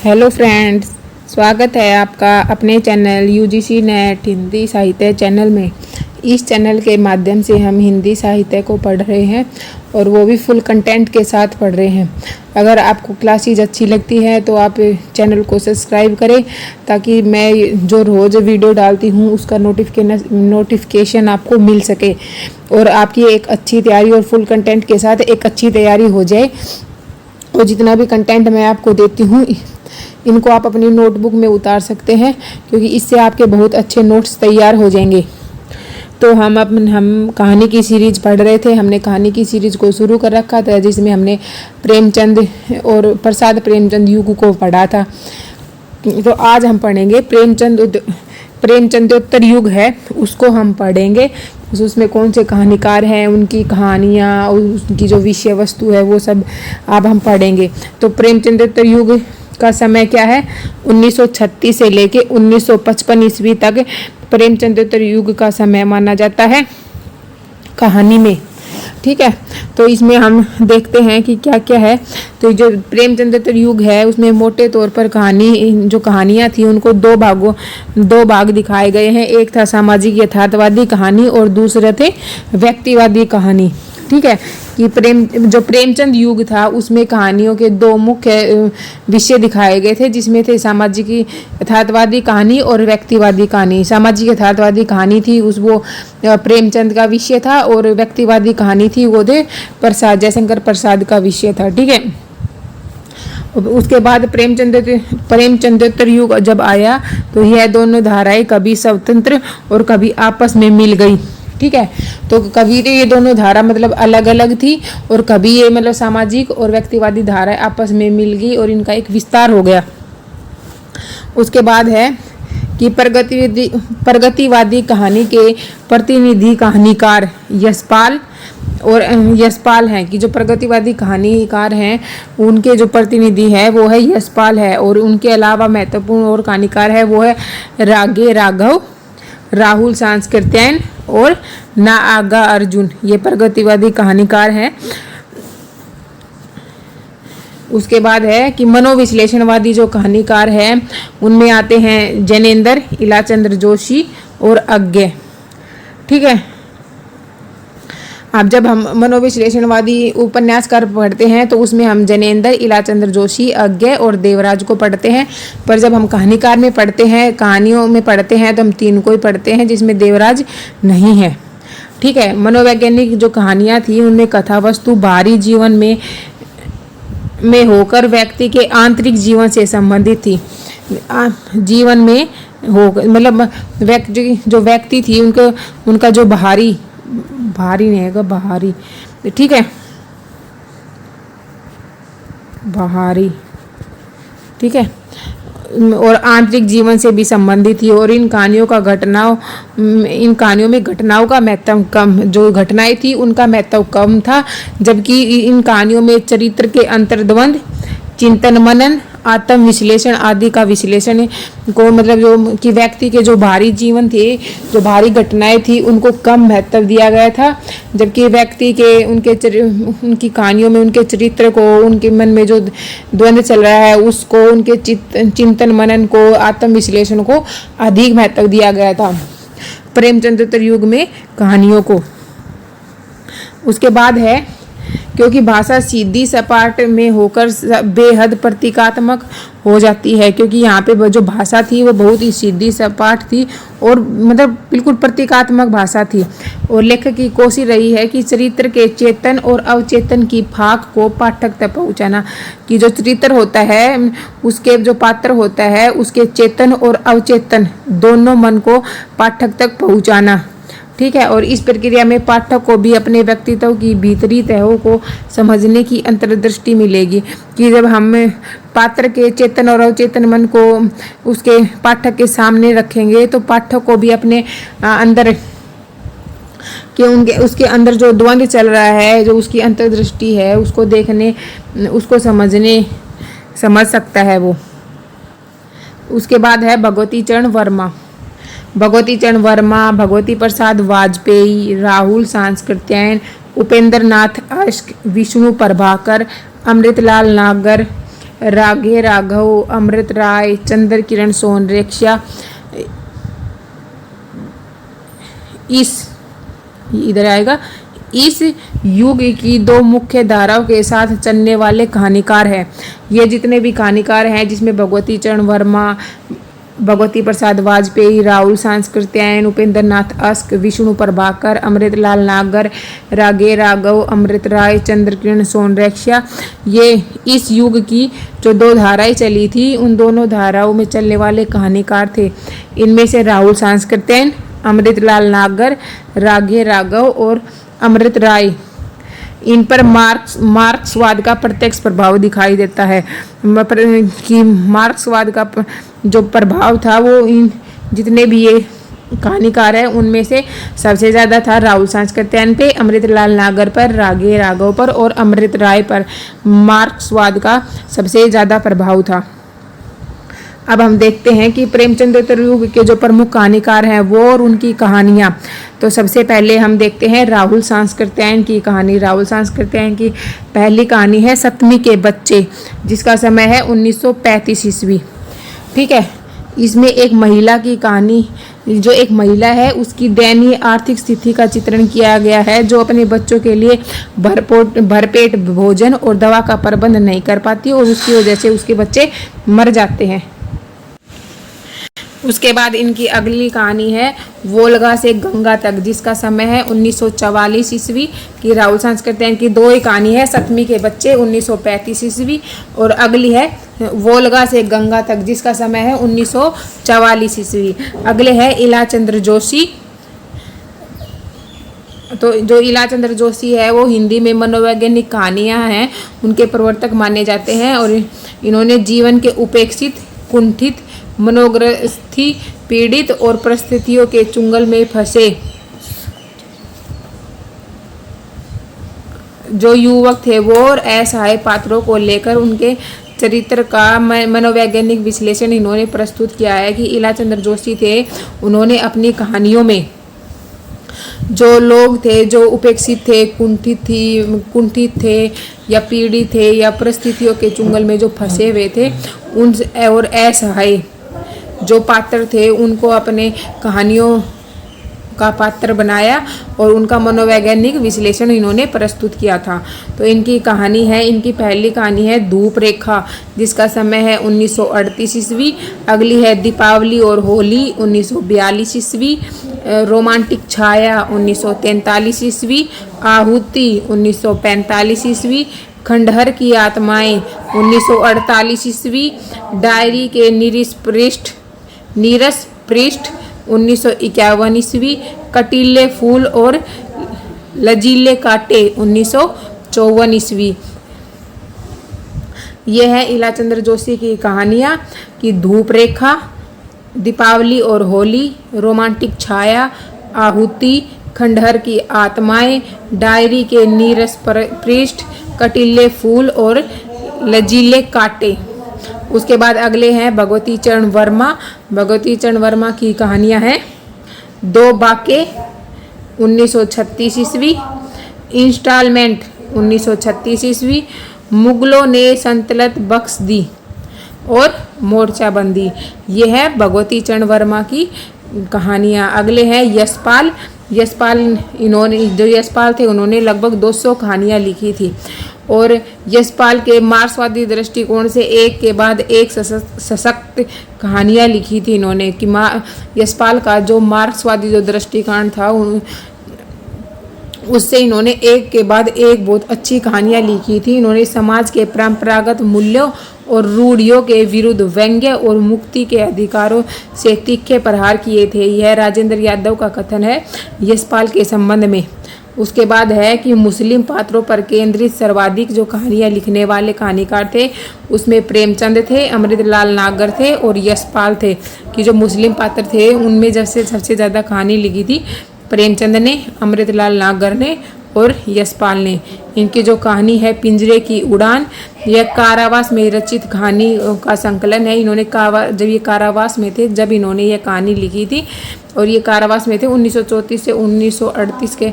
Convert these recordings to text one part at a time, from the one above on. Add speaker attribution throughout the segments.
Speaker 1: Hello friends, स्वागत है आपका अपने चैनल यूजीसी नेट हिंदी साहित्य चैनल में। इस चैनल के माध्यम से हम हिंदी साहित्य को पढ़ रहे हैं और वो भी फुल कंटेंट के साथ पढ़ रहे हैं। अगर आपको क्लासेस अच्छी लगती है तो आप चैनल को सब्सक्राइब करें ताकि मैं जो रोज़ वीडियो डालती हूँ उसका नोटिफिकेशन आपको मिल सके और आपकी एक अच्छी तैयारी और फुल कंटेंट के साथ एक अच्छी तैयारी हो जाए। और जितना भी कंटेंट मैं आपको देती हूँ इनको आप अपनी नोटबुक में उतार सकते हैं, क्योंकि इससे आपके बहुत अच्छे नोट्स तैयार हो जाएंगे। तो हम कहानी की सीरीज पढ़ रहे थे। हमने कहानी की सीरीज को शुरू कर रखा था जिसमें हमने प्रेमचंद और प्रसाद प्रेमचंद युग को पढ़ा था। तो आज हम पढ़ेंगे प्रेमचंदोत्तर युग है, उसको हम पढ़ेंगे। उसमें कौन से कहानीकार हैं, उनकी कहानियाँ और उनकी जो विषय वस्तु है वो सब अब हम पढ़ेंगे। तो प्रेमचंदोत्तर युग का समय क्या है? 1936 से लेके 1955 ईस्वी तक प्रेमचंदोत्तर युग का समय माना जाता है कहानी में। ठीक है, तो इसमें हम देखते हैं कि क्या क्या है। तो जो प्रेमचंदोत्तर युग है उसमें मोटे तौर पर कहानियाँ थी उनको दो भाग दिखाए गए हैं। एक था सामाजिक यथार्थवादी कहानी और दूसरे थे व्यक्तिवादी कहानी। ठीक है, कि प्रेमचंद युग था उसमें कहानियों के दो मुख्य विषय दिखाए गए थे, जिसमें थे सामाजिक यथार्थवादी कहानी और व्यक्तिवादी कहानी। सामाजिक यथार्थवादी कहानी थी वो प्रेमचंद का विषय था और व्यक्तिवादी कहानी थी वो थे जयशंकर प्रसाद का विषय था। ठीक है, उसके बाद प्रेमचंदोत्तर युग जब आया तो यह दोनों धाराएं कभी स्वतंत्र और कभी आपस में मिल गई। ठीक है, तो कभी ये दोनों धारा मतलब अलग अलग थी और कभी ये मतलब सामाजिक और व्यक्तिवादी धाराएं आपस में मिल गई और इनका एक विस्तार हो गया। उसके बाद है कि प्रगतिवादी कहानी के प्रतिनिधि कहानीकार यशपाल हैं। कि जो प्रगतिवादी कहानीकार हैं उनके जो प्रतिनिधि है वो है यशपाल है, और उनके अलावा महत्वपूर्ण और कहानीकार है वो है रागे राघव, राहुल सांस्कृत्यायन और नाआगा अर्जुन। ये प्रगतिवादी कहानीकार हैं। उसके बाद है कि मनोविश्लेषणवादी जो कहानीकार हैं उनमें आते हैं जैनेन्द्र, इलाचंद्र जोशी और अज्ञे। ठीक है, अब जब हम मनोविश्लेषणवादी उपन्यासकार पढ़ते हैं तो उसमें हम जैनेन्द्र, इलाचंद्र जोशी, अज्ञे और देवराज को पढ़ते हैं। पर जब हम कहानीकार में पढ़ते हैं, कहानियों में पढ़ते हैं तो हम तीन को ही पढ़ते हैं जिसमें देवराज नहीं है। ठीक है, मनोवैज्ञानिक जो कहानियाँ थी उनमें कथा वस्तु बाहरी जीवन में होकर व्यक्ति के आंतरिक जीवन से संबंधित थी। जीवन में हो मतलब जो व्यक्ति थी उनका जो बाहरी नहीं है बाहरी, ठीक है, बाहरी, ठीक है, और आंतरिक जीवन से भी संबंधित थी। और इन कहानियों में घटनाओं का महत्व कम, जो घटनाएं थी उनका महत्व कम था, जबकि इन कहानियों में चरित्र के अंतर्द्वंद, चिंतन मनन, आत्म विश्लेषण आदि का विश्लेषण को मतलब जो कि व्यक्ति के जो बाहरी जीवन थे, जो बाहरी घटनाएं थी उनको कम महत्व दिया गया था, जबकि व्यक्ति के उनकी कहानियों में उनके चरित्र को, उनके मन में जो द्वंद्व चल रहा है उसको, उनके चिंतन मनन को, आत्म विश्लेषण को अधिक महत्व दिया गया था प्रेमचंदोत्तर युग में कहानियों को। उसके बाद है क्योंकि भाषा सीधी सपाट में होकर बेहद प्रतीकात्मक हो जाती है, क्योंकि यहाँ पे जो भाषा थी वो बहुत ही सीधी सपाट थी और मतलब बिल्कुल प्रतीकात्मक भाषा थी। और लेखक की कोशिश रही है कि चरित्र के चेतन और अवचेतन की फाक को पाठक तक पहुँचाना। कि जो चरित्र होता है, उसके जो पात्र होता है, उसके चेतन और अवचेतन दोनों मन को पाठक तक पहुँचाना। ठीक है, और इस प्रक्रिया में पाठक को भी अपने व्यक्तित्व की भीतरी तहों को समझने की अंतर्दृष्टि मिलेगी। कि जब हम पात्र के चेतन और अवचेतन मन को उसके पाठक के सामने रखेंगे तो पाठक को भी अपने अंदर कि उसके अंदर जो द्वंद्व चल रहा है, जो उसकी अंतर्दृष्टि है, उसको देखने, उसको समझ सकता है वो। उसके बाद है भगवती चरण वर्मा, भगवती प्रसाद वाजपेयी, राहुल सांस्कृत्यायन, उपेंद्र नाथ अश्क, विष्णु प्रभाकर, अमृतलाल नागर, राघे राघव, अमृत राय, चंद्र किरण सोनरेखा इधर आएगा, इस युग की दो मुख्य धाराओं के साथ चलने वाले कहानीकार हैं। ये जितने भी कहानीकार हैं, जिसमें भगवती चरण वर्मा, भगवती प्रसाद वाजपेयी, राहुल सांस्कृत्यायन, उपेंद्र नाथ अस्क, विष्णु प्रभाकर, अमृतलाल नागर, राघे राघव, अमृत राय, चंद्र किरण सोनरेखा, ये इस युग की जो दो धाराएं चली थी, उन दोनों धाराओं में चलने वाले कहानीकार थे। इनमें से राहुल सांस्कृत्यायन, अमृतलाल नागर, राघे राघव और अमृत राय, इन पर मार्क्सवाद का प्रत्यक्ष प्रभाव दिखाई देता है। कि मार्क्सवाद का जो प्रभाव था वो इन जितने भी ये कहानीकार है उनमें से सबसे ज़्यादा था राहुल सांस्कृत्यायन पे, अमृतलाल नागर पर, राघे राघव पर और अमृत राय पर मार्क्सवाद का सबसे ज़्यादा प्रभाव था। अब हम देखते हैं कि प्रेमचंद युग के जो प्रमुख कहानीकार हैं वो और उनकी कहानियाँ। तो सबसे पहले हम देखते हैं राहुल सांस्कृत्यायन की कहानी। राहुल सांस्कृत्यायन की पहली कहानी है सप्तमी के बच्चे, जिसका समय है 1935 ईस्वी। ठीक है, इसमें एक महिला की कहानी, जो एक महिला है उसकी दयनीय आर्थिक स्थिति का चित्रण किया गया है, जो अपने बच्चों के लिए भरपेट भोजन और दवा का प्रबंध नहीं कर पाती और उसकी वजह से उसके बच्चे मर जाते हैं। उसके बाद इनकी अगली कहानी है वोल्गा से गंगा तक, जिसका समय है 1944 ईस्वी की। राहुल सांस्कृत्यायन की दो ही कहानी है, सप्तमी के बच्चे 1935 ईस्वी और अगली है वोल्गा से गंगा तक, जिसका समय है 1944 ईस्वी। अगले है इलाचंद्र जोशी। तो जो इलाचंद्र जोशी है वो हिंदी में मनोवैज्ञानिक कहानियाँ हैं, उनके प्रवर्तक माने जाते हैं और इन्होंने जीवन के उपेक्षित, कुंठित, मनोग्रस्थी, पीड़ित और परिस्थितियों के चुंगल में फंसे जो युवक थे वो और असहाय पात्रों को लेकर उनके चरित्र का मनोवैज्ञानिक विश्लेषण इन्होंने प्रस्तुत किया है। कि इलाचंद्र जोशी थे, उन्होंने अपनी कहानियों में जो लोग थे जो उपेक्षित थे, कुंठित थे या पीड़ित थे या परिस्थितियों के चुंगल में जो फंसे हुए थे, उन और असहाय जो पात्र थे उनको अपने कहानियों का पात्र बनाया और उनका मनोवैज्ञानिक विश्लेषण इन्होंने प्रस्तुत किया था। तो इनकी कहानी है, इनकी पहली कहानी है धूप रेखा, जिसका समय है 1938 ईस्वी। अगली है दीपावली और होली 1942 ईस्वी। रोमांटिक छाया 1943 ईस्वी। आहुति 1945 ईस्वी। खंडहर की आत्माएं 1948 ईस्वी। डायरी के नीरस पृष्ठ 1951 ईस्वी। कटीले फूल और लजीले कांटे 1954 ईस्वी। ये है इलाचंद्र जोशी की कहानियाँ कि धूप रेखा, दीपावली और होली, रोमांटिक छाया, आहुति, खंडहर की आत्माएं, डायरी के नीरस पृष्ठ, कटीले फूल और लजीले कांटे। उसके बाद अगले हैं भगवती चरण वर्मा। भगवती चरण वर्मा की कहानियां हैं दो बाके 1936 ईस्वी। इंस्टॉलमेंट 1936 ईस्वी। मुगलों ने सल्तनत बख्श दी और मोर्चाबंदी। ये है भगवती चरण वर्मा की कहानियाँ। अगले हैं यशपाल। यशपाल थे उन्होंने लगभग 200 कहानियाँ लिखी थी और यशपाल के मार्क्सवादी दृष्टिकोण से एक के बाद एक सशक्त कहानियाँ लिखी थी इन्होंने। कि यशपाल का जो मार्क्सवादी जो दृष्टिकोण था उससे इन्होंने एक के बाद एक बहुत अच्छी कहानियाँ लिखी थी। इन्होंने समाज के परंपरागत मूल्यों और रूढ़ियों के विरुद्ध व्यंग्य और मुक्ति के अधिकारों से तीखे प्रहार किए थे। यह राजेंद्र यादव का कथन है यशपाल के संबंध में। उसके बाद है कि मुस्लिम पात्रों पर केंद्रित सर्वाधिक जो कहानियाँ लिखने वाले कहानीकार थे उसमें प्रेमचंद थे, अमृतलाल नागर थे और यशपाल थे। कि जो मुस्लिम पात्र थे उनमें जैसे सबसे ज़्यादा कहानी लिखी थी प्रेमचंद ने, अमृतलाल नागर ने और यशपाल ने। इनकी जो कहानी है पिंजरे की उड़ान, यह कारावास में रचित कहानी का संकलन है। इन्होंने जब ये कारावास में थे जब इन्होंने ये कहानी लिखी थी और ये कारावास में थे 1934 से 1938 के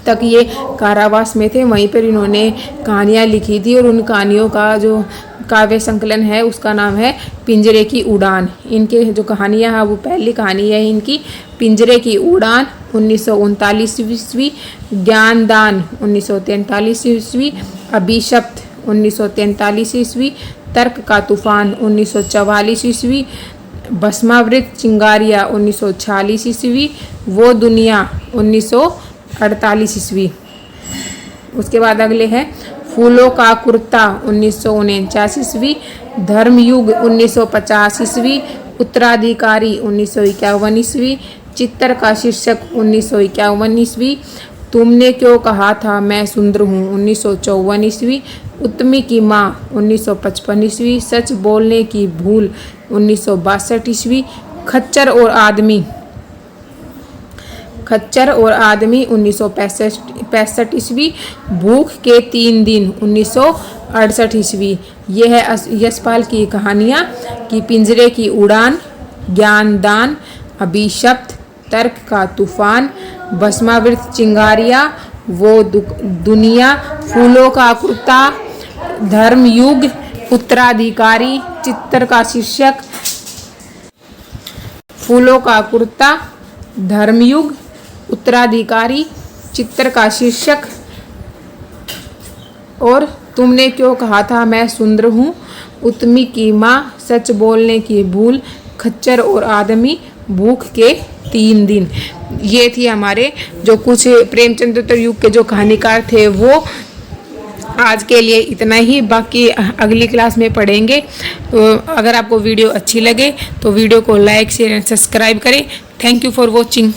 Speaker 1: तक ये कारावास में थे, वहीं पर इन्होंने कहानियाँ लिखी थी और उन कहानियों का जो काव्य संकलन है उसका नाम है पिंजरे की उड़ान। इनके जो कहानियाँ हैं वो पहली कहानी है इनकी पिंजरे की उड़ान 1939 ईस्वी, ज्ञानदान 1943 ईस्वी, अभिशप्त 1943 ईस्वी, तर्क का तूफान 1944 ईस्वी, भस्मावृत चिंगारियाँ 1946 ईस्वी, वो दुनिया 1948 ईस्वी। उसके बाद अगले हैं फूलों का कुर्ता 1949 ईस्वी, धर्मयुग 1950 ईस्वी, उत्तराधिकारी 1951 ईस्वी, चित्तर का शीर्षक 1951 ईस्वी, तुमने क्यों कहा था मैं सुंदर हूँ 1954 ईस्वी, उत्तमी की माँ 1955 ईस्वी, सच बोलने की भूल 1962 ईस्वी, खच्चर और आदमी 1965 ईस्वी, भूख के 3 दिन 1968 ईस्वी। ये है यशपाल की कहानियाँ कि पिंजरे की उड़ान, ज्ञानदान, अभिशप्त, तर्क का तूफान, भस्मावृत चिंगारियाँ, वो दुनिया, फूलों का कुर्ता, धर्मयुग, उत्तराधिकारी, चित्तर का शीर्षक, फूलों का कुर्ता, धर्मयुग, उत्तराधिकारी, चित्तर का शीर्षक और तुमने क्यों कहा था मैं सुंदर हूँ, उत्तमी की माँ, सच बोलने की भूल, खच्चर और आदमी, भूख के 3 दिन। ये थी हमारे जो कुछ प्रेमचंद्र युग के जो कहानीकार थे वो। आज के लिए इतना ही, बाकी अगली क्लास में पढ़ेंगे। तो अगर आपको वीडियो अच्छी लगे तो वीडियो को लाइक शेयर एंड सब्सक्राइब करें। Thank you for watching.